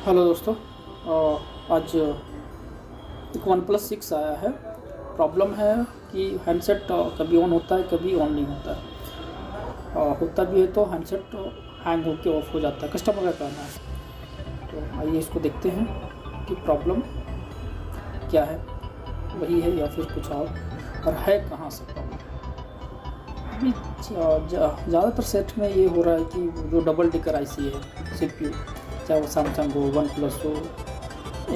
Hello दोस्तों। आज एक वन प्लस 6 आया है। प्रॉब्लम है कि हैंडसेट कभी ऑन होता है, कभी ऑन नहीं होता है। होता भी है तो हैंडसेट हैंग होकर ऑफ हो जाता है। कस्टमर का कहना है। तो आइए इसको देखते हैं कि प्रॉब्लम क्या है, वही है या फिर कुछ और है कहाँ से प्रॉब्लम। अभी ज़्यादातर सेट में ये हो रहा है कि जो डबल डिकर आईसी है CPU, चाहे वो सैमसंग हो, वन प्लस हो,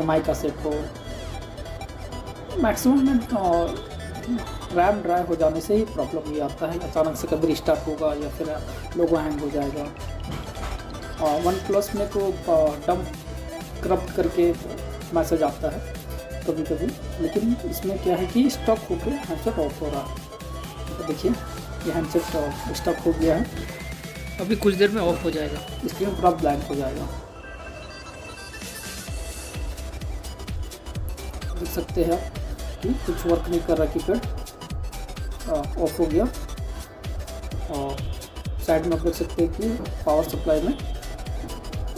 MI का सेट हो, मैक्सिमम में रैम ड्राई हो जाने से ही प्रॉब्लम ये आता है। अचानक से कभी रिस्टार्ट होगा या फिर लोगो हैंग हो जाएगा। वन प्लस में तो डंप करप्ट करके मैसेज आता है कभी कभी, लेकिन इसमें क्या है कि स्टॉक होकर हैंडसेट ऑफ हो रहा है। तो देखिए ये हैंडसेट स्टॉक हो गया है, अभी कुछ देर में ऑफ हो जाएगा, स्क्रीन पूरा ब्लैंक हो जाएगा। देख सकते हैं आप कि कुछ वर्क नहीं कर रहा, कीपैड ऑफ हो गया। और साइड में आप देख सकते हैं कि पावर सप्लाई में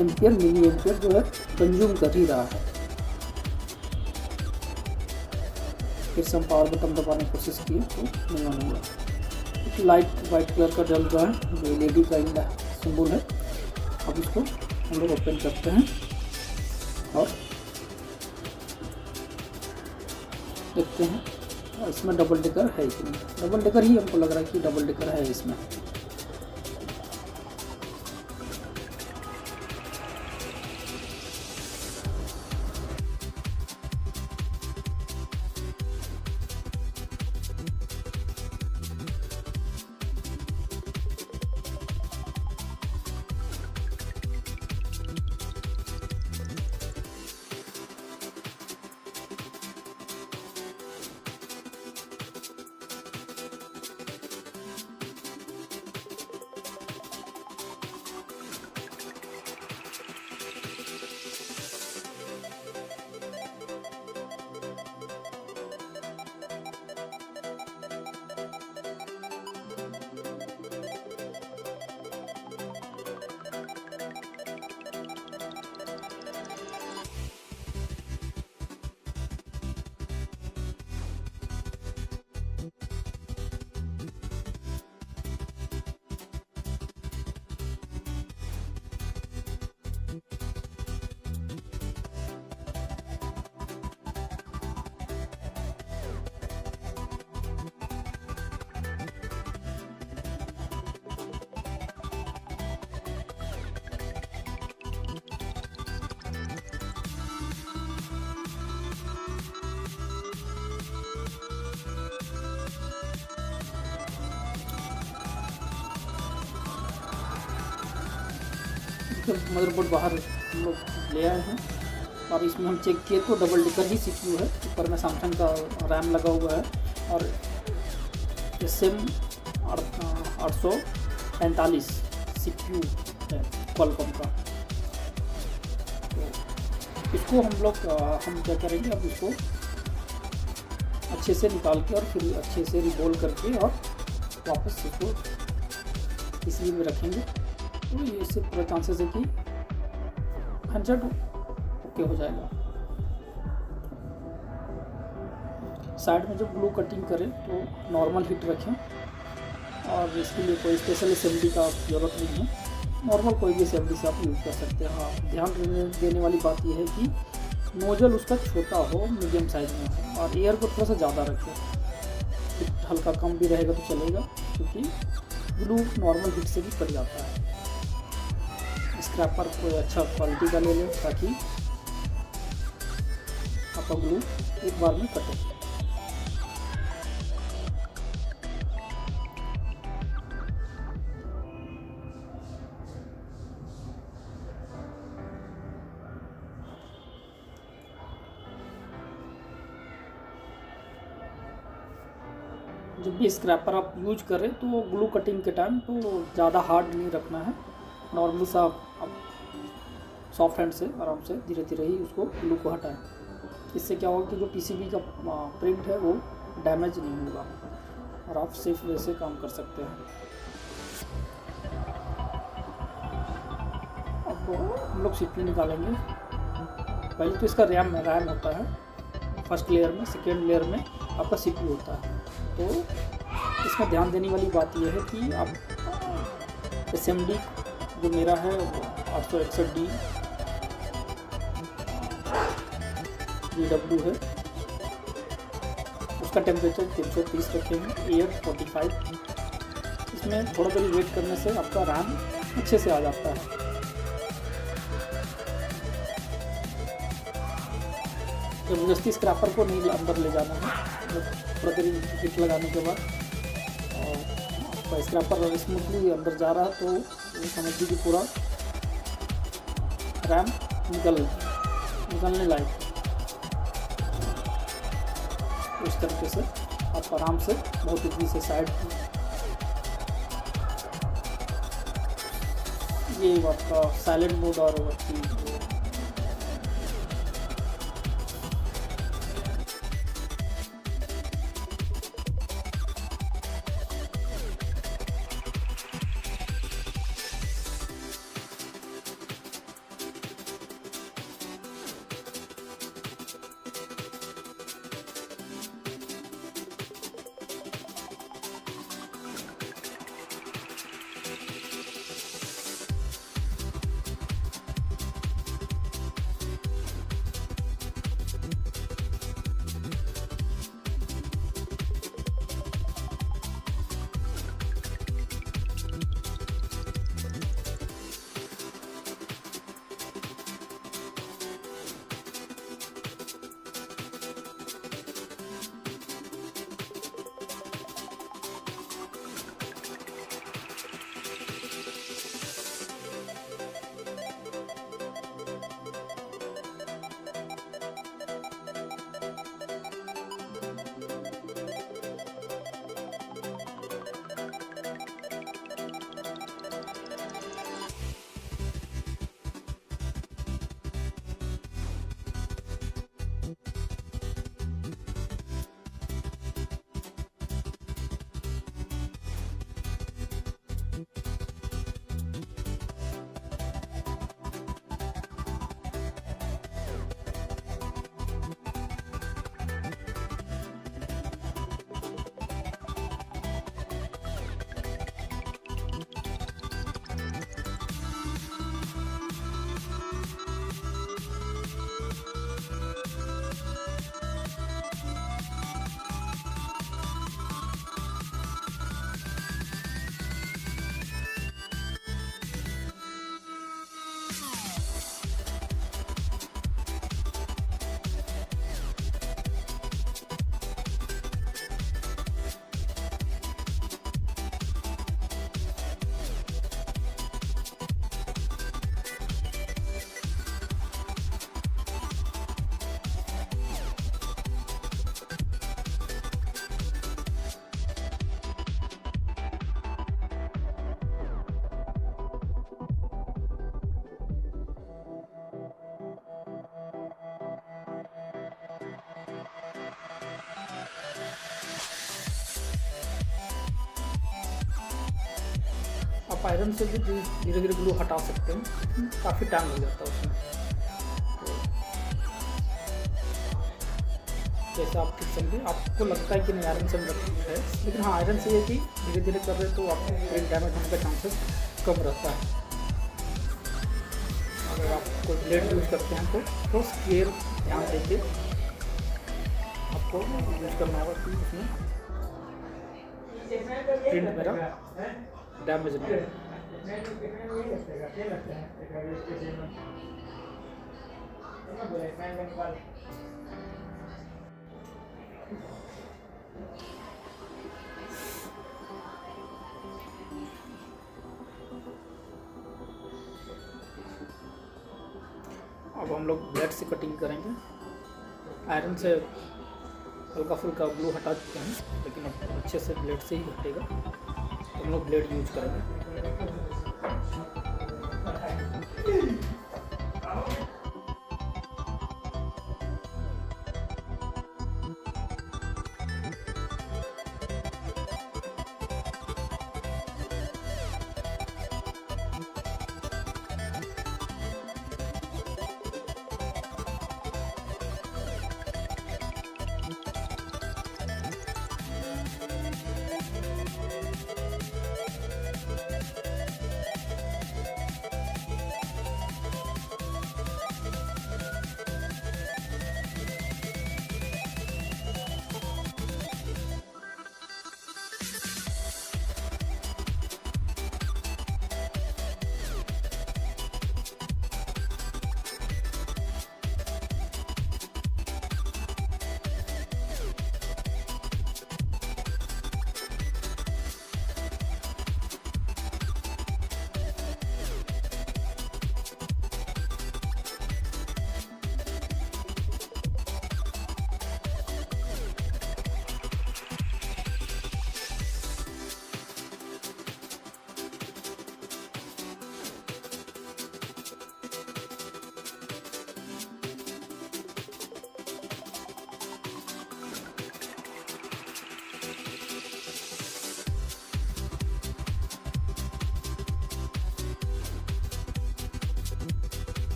एम्पियर मिली एम्पियर जो है कंज्यूम कर ही रहा है। फिर से हम पावर बटन दबाने की कोशिश किए तो नहीं ऑन हुआ। लाइट वाइट कलर का जल रहा है, जो LED का सिंबल है। अब इसको हम लोग ओपन करते हैं और देखते हैं और इसमें डबल डिकर है कि नहीं। डबल डिकर ही हमको लग रहा है कि डबल डिकर है इसमें। मदरबोर्ड बाहर हम लोग ले आए हैं और इसमें हम चेक किए तो डबल डिकर ही CPU है। ऊपर में सैमसंग का रैम लगा हुआ है और SM 845 CPU है क्वालकॉम का। तो इसको हम क्या करेंगे, अब इसको अच्छे से निकाल के और फिर अच्छे से रिबोल करके और वापस इसको इसी में रखेंगे। तो इससे पूरा चांसेस है कि हैंडसेट ओके हो जाएगा। साइड में जब ग्लू कटिंग करें तो नॉर्मल हीट रखें और इसके लिए कोई स्पेशल असेंबली का ज़रूरत नहीं है। नॉर्मल कोई भी असेंबली से आप यूज़ कर सकते हैं। हाँ, ध्यान देने वाली बात यह है कि नोजल उसका छोटा हो, मीडियम साइज में हो और एयर को थोड़ा सा ज़्यादा रखें। हल्का कम भी रहेगा तो चलेगा, क्योंकि ग्लू नॉर्मल हीट से भी कट जाता है। स्क्रैपर कोई अच्छा क्वालिटी का ले लें ताकि आपका ग्लू एक बार में कटे। जब भी स्क्रैपर आप यूज करें तो ग्लू कटिंग के टाइम तो ज़्यादा हार्ड नहीं रखना है। नॉर्मल सा आप सॉफ्ट हैंड से आराम से धीरे धीरे ही उसको ग्लू को हटाएं। इससे क्या होगा कि जो PCB का प्रिंट है वो डैमेज नहीं होगा और आप सेफ वैसे काम कर सकते हैं। अब हम लोग CPU निकालेंगे। पहले तो इसका रैम होता है फर्स्ट लेयर में, सेकेंड लेयर में आपका CPU होता है। तो इसमें ध्यान देने वाली बात यह है कि आप SMD जो मेरा है वो 861D DW है, उसका टेम्परेचर 330 रखेंगे, एयर 45। इसमें थोड़ा देर वेट करने से आपका रैम अच्छे से आ जाता है। जबरदस्ती स्क्रैपर को नहीं अंदर ले जाना है, थोड़ा देर हिट लगाने के बाद आपका स्क्रैपर स्मूथली अंदर जा रहा है तो ये समझिए कि पूरा रैम निकलने लायक। इस तरीके से आप आराम से बहुत ईजी से साइड, ये आपका साइलेंट मोड और आप आयरन से भी धीरे धीरे ग्लू हटा सकते हैं, काफ़ी टाइम लग जाता है उसमें। तो जैसा आप ठीक समझे, आपको लगता है कि नहीं आयरन से है, लेकिन हाँ आयरन से ये कि धीरे धीरे कर रहे तो आपको ब्रेक डैमेज होने का चांसेस कम रहता है। अगर आप कोई ब्लेड यूज़ करते हैं तो केयर ध्यान देके आपको यूज करना होगा कि उसमें प्रिंट मेरा डैमेज नहीं है। अब हम लोग ब्लेड से कटिंग करेंगे। आयरन से हल्का फुल्का ग्लू हटा चुके हैं, लेकिन अब अच्छे से ब्लेड से ही हटेगा, तो हम लोग ब्लेड यूज करेंगे।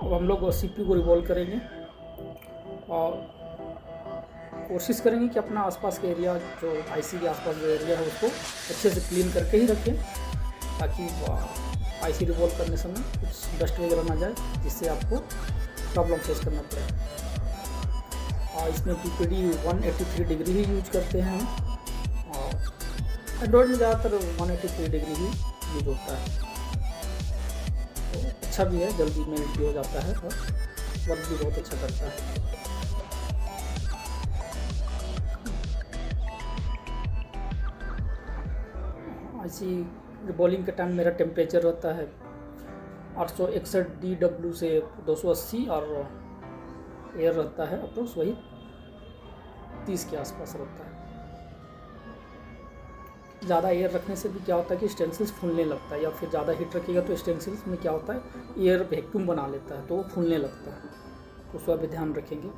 अब हम लोग CPU को रिवॉल्व करेंगे और कोशिश करेंगे कि अपना आसपास के एरिया, जो IC के आसपास जो एरिया है उसको अच्छे से क्लीन करके ही रखें, ताकि IC रिवॉल्व करने समय कुछ डस्ट वगैरह ना जाए, जिससे आपको प्रॉब्लम फेस करना पड़े। और इसमें PPD 183 डिग्री ही यूज करते हैं हम, और एंड्रॉयड में ज़्यादातर 183 डिग्री ही यूज होता है। तो अच्छा भी है, जल्दी मेल्ट भी हो जाता है और वर्क भी बहुत अच्छा करता है। ऐसी बॉलिंग के टाइम मेरा टेम्परेचर रहता है 861 DW से 280, और एयर रहता है अप्रोक्स वही 30 के आसपास रहता है। ज़्यादा एयर रखने से भी क्या होता है कि स्टेंसिल्स फूलने लगता है, या फिर ज़्यादा हीट रखिएगा तो स्टेंसिल्स में क्या होता है, एयर वैक्यूम बना लेता है, तो वो फूलने लगता है, तो उसका भी ध्यान रखेंगे।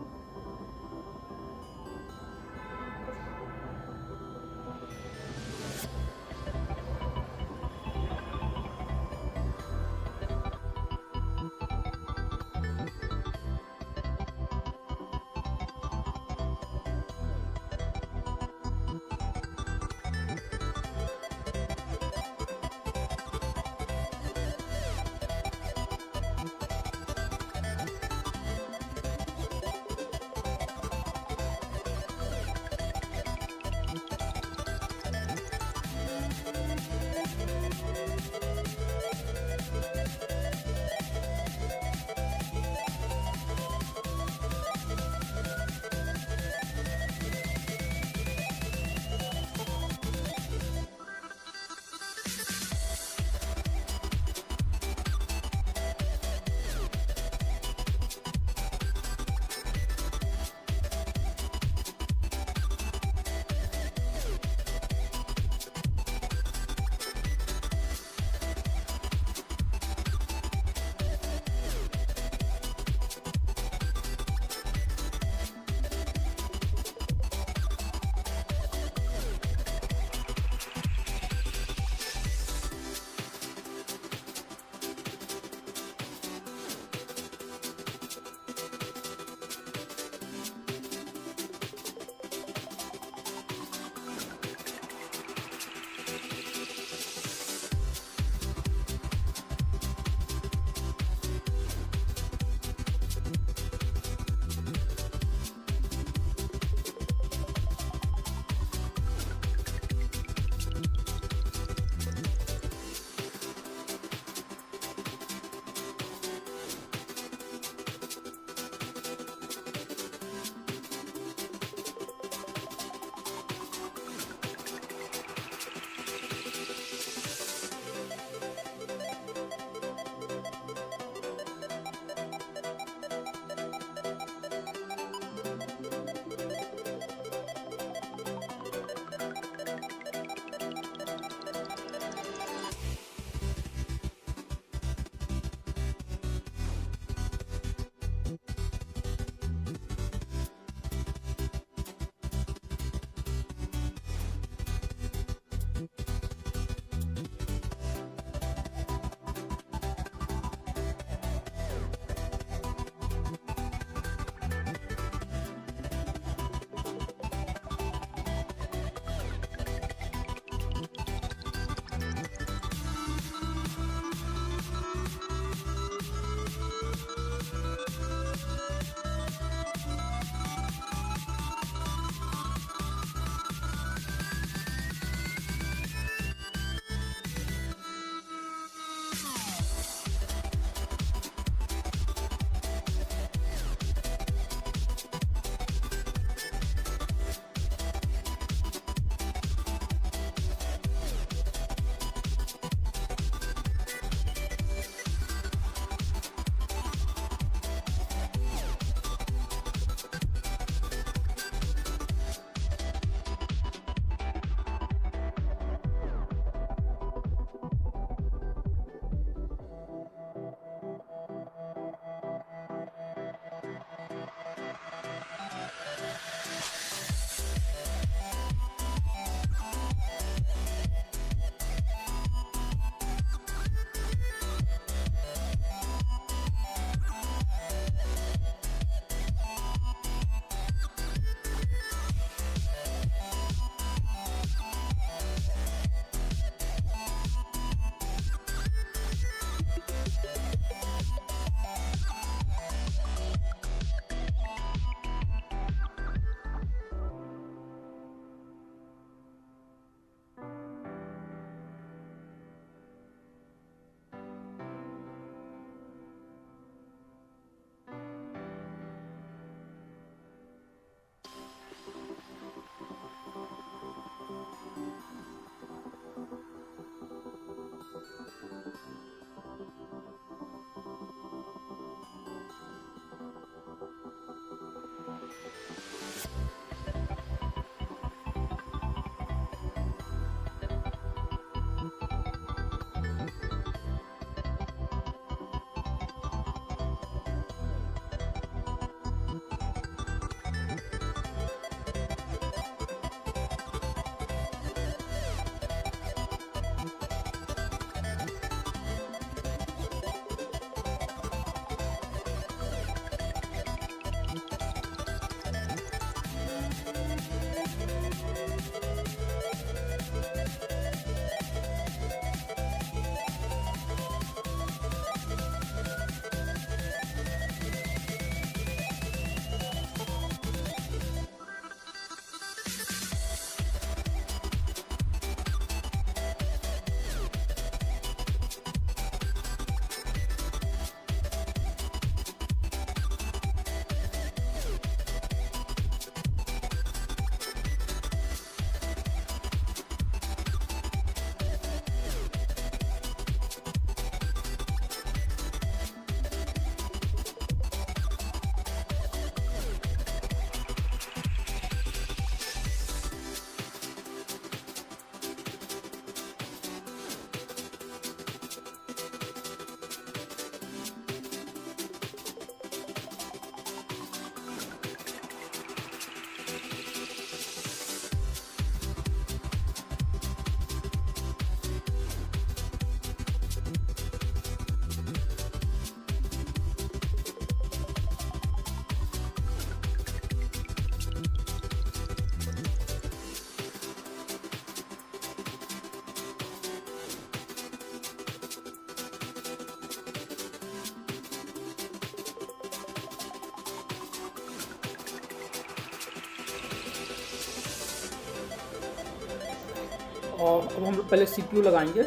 और अब हम लोग पहले CPU लगाएंगे,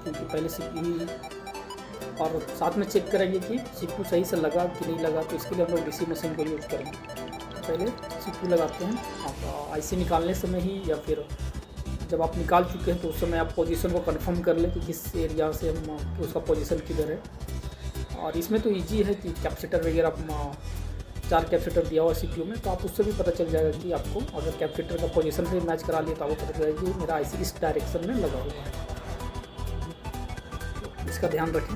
क्योंकि पहले CPU और साथ में चेक करेंगे कि CPU सही से लगा कि नहीं लगा, तो इसके लिए हम लोग DC मशीन को यूज़ करेंगे। पहले CPU लगाते हैं। आप IC निकालने समय ही या फिर जब आप निकाल चुके हैं तो उस समय आप पोजीशन को कंफर्म कर लें कि किस एरिया से हम कि उसका पोजीशन किधर है। और इसमें तो इजी है कि कैपेसिटर वगैरह 4 कैपेसिटर दिया हुआ CPU में, तो आप उससे भी पता चल जाएगा कि आपको अगर कैपेसिटर का पोजीशन से मैच करा लिया तो आपको पता चलेगा कि मेरा IC इस डायरेक्शन में लगा हुआ है। इसका ध्यान रखें।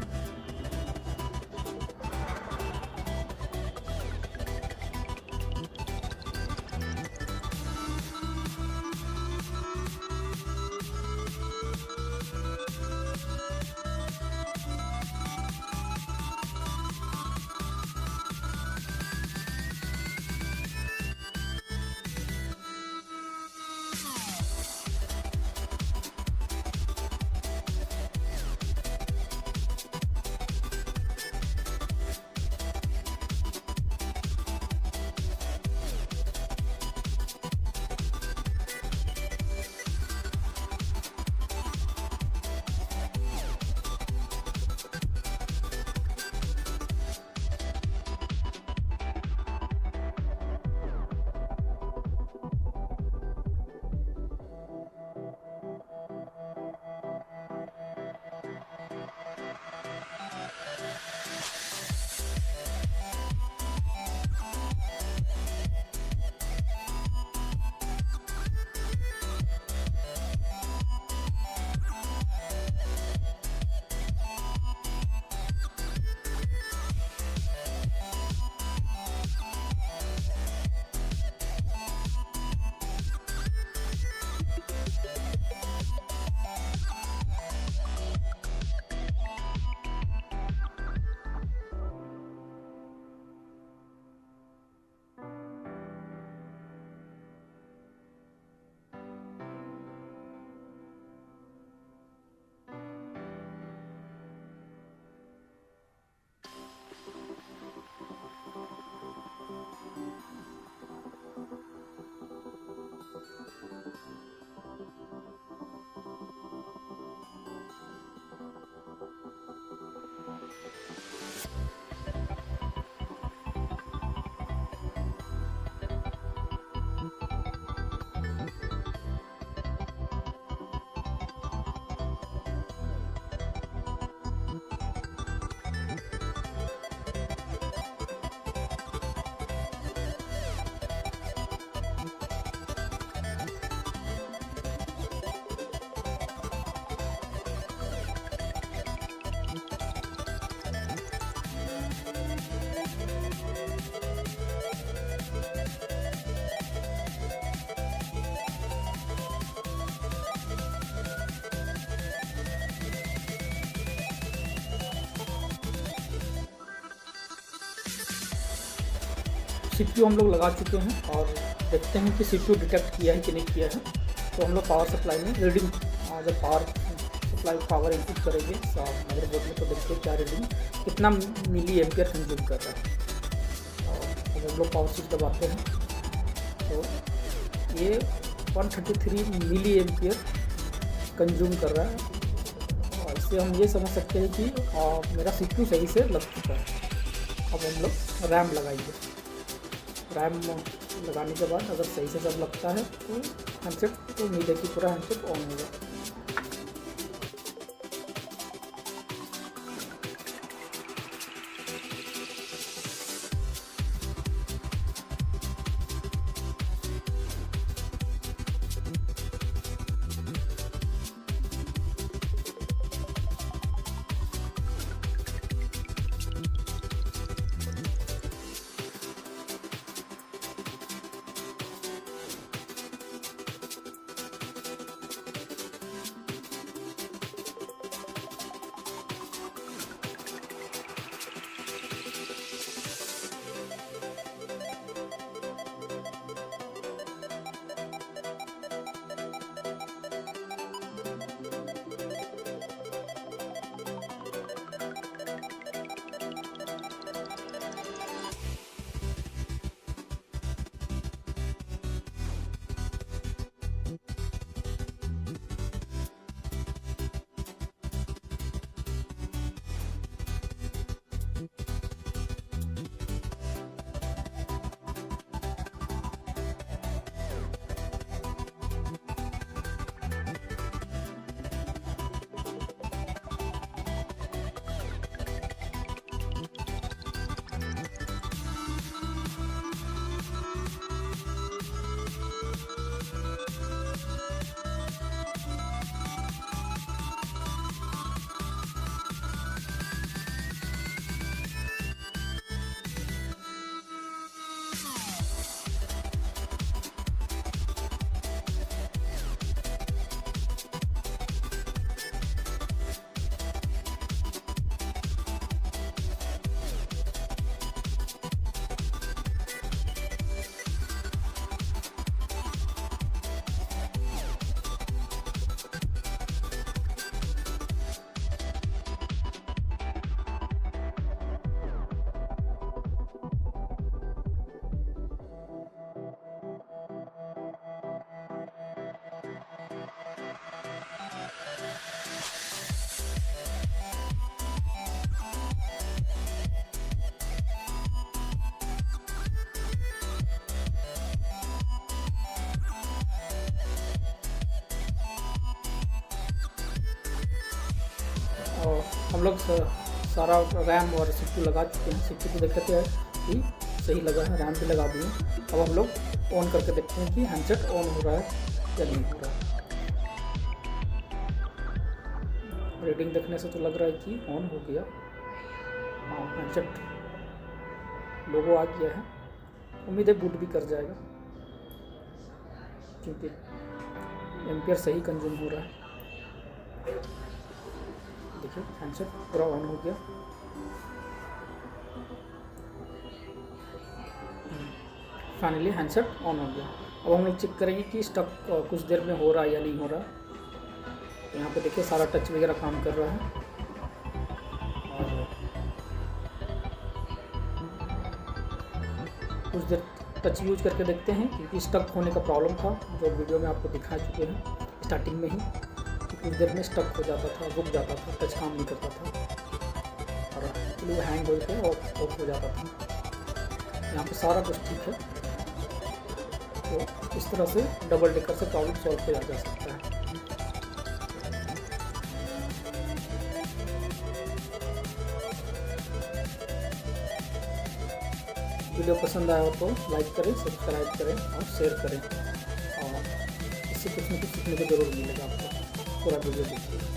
CPU हम लोग लगा चुके हैं और देखते हैं कि CPU डिटेक्ट किया है कि नहीं किया है। तो हम लोग पावर सप्लाई में रीडिंग, जब पावर इनपुट करेंगे मदरबोर्ड में, तो देखते हैं क्या रीडिंग कितना मिली एम्पियर कंज्यूम कर रहा है। और हम लोग पावर स्विच दबाते हैं तो ये 133 मिली एम्पियर कंज्यूम कर रहा है। और इससे हम ये समझ सकते हैं कि मेरा CPU सही से लग चुका है। अब हम लोग रैम लगाएंगे। रैम लगाने के बाद अगर सही से सब लगता है तो हैंडसेट तो उम्मीद है कि पूरा हैंडसेट ऑन होगा। और हम लोग सारा रैम और CPU लगा चुके हैं। CPU तो देखते हैं कि सही लगा है, रैम भी लगा दिए। अब हम लोग ऑन करके देखते हैं कि हैंडसेट ऑन हो रहा है या नहीं हो रहा है। रीडिंग देखने से तो लग रहा है कि ऑन हो गया। हाँ, हैंडसेट लोगो आ गया है। उम्मीद है बूट भी कर जाएगा, क्योंकि एम्पियर सही कंज्यूम हो रहा है। देखिए हैंडसेट पूरा ऑन हो गया। फाइनली हैंडसेट ऑन हो गया। अब हम लोग चेक करेंगे कि स्टक कुछ देर में हो रहा है या नहीं हो रहा। तो यहाँ पे देखिए सारा टच वगैरह काम कर रहा है। और कुछ देर टच यूज करके देखते हैं, क्योंकि स्टक होने का प्रॉब्लम था जो वीडियो में आपको दिखा चुके हैं स्टार्टिंग में ही, कि कुछ देर में स्टक हो जाता था, रुक जाता था, टच काम नहीं करता था और फ्लू हैंग होकर ऑफ हो जाता था। यहाँ पे सारा कुछ ठीक है। तो इस तरह से डबल डेकर से प्रॉब्लम सॉल्व किया जा सकता है। वीडियो पसंद आया हो तो लाइक करें, सब्सक्राइब करें और शेयर करें। और इससे कुछ न कुछ सीखने को जरूर मिलेगा आपको। पूरा वीडियो देखिए।